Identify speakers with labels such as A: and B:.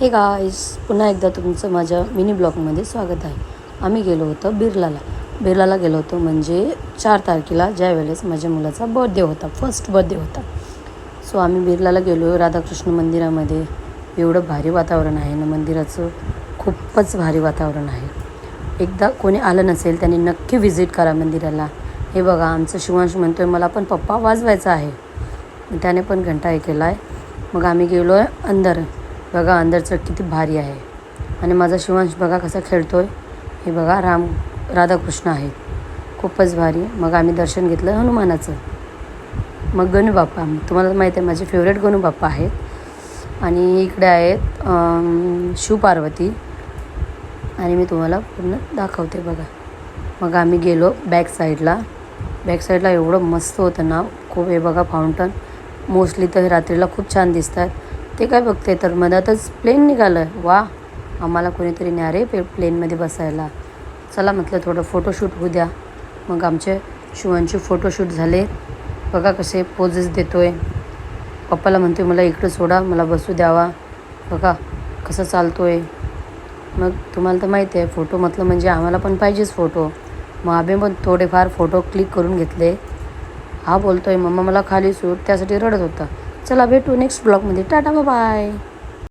A: Hey guys, पुन्हा एकदा तुमचं माझ्या मिनी ब्लॉगमध्ये स्वागत आहे. आम्ही गेलो होतो बिर्लाला गेलो होतो म्हणजे 4 तारखेला, ज्या वेळेस माझ्या मुलाचा बर्थडे होता, फर्स्ट बर्थडे होता. सो आम्ही बिर्लाला गेलो. राधाकृष्ण मंदिरामध्ये एवढं भारी वातावरण आहे ना मंदिराचं, खूपच भारी वातावरण आहे. एकदा कोणी आलं नसेल त्यांनी नक्की व्हिजिट करा मंदिराला. हे बघा, आमचं शिवांश म्हणतो आहे मला पण पप्पा वाजवायचा आहे. त्याने पण घंटा हे केला आहे. मग आम्ही गेलो आहे अंदर. बघा अंदरचं किती भारी आहे. आणि माझा शिवांश बघा कसा खेळतो आहे. हे बघा राधाकृष्ण आहेत, खूपच भारी. मग आम्ही दर्शन घेतलं हनुमानाचं. मग गणू बाप्पा, तुम्हाला माहीत आहे माझे फेवरेट गणू बाप्पा आहेत. आणि इकडे आहेत शिवपार्वती. आणि मी तुम्हाला पूर्ण दाखवते बघा. मग आम्ही गेलो बॅक साईडला एवढं मस्त होतं ना खूप. हे बघा फाउंटन, मोस्टली तर रात्रीला खूप छान दिसतात. ते काय बघते तर मधातच प्लेन निघालं. वा, आम्हाला कोणीतरी न्या रे प्लेनमध्ये बसायला. चला म्हटलं थोडं फोटोशूट होऊ द्या. मग आमचे शिवांचे फोटोशूट झाले. बघा कसे पोजेस देतो आहे. पप्पाला म्हणतो मला इकडं सोडा, मला बसू द्यावा. बघा कसं चालतो आहे. मग तुम्हाला तर माहिती आहे फोटो म्हटलं म्हणजे आम्हाला पण पाहिजेच फोटो. मग आम्ही पण थोडेफार फोटो क्लिक करून घेतले. हा बोलतो आहे मम्मा मला खाली सूट, त्यासाठी रडत होता. चला भेटू नेक्स्ट ब्लॉगमध्ये. Tata bye.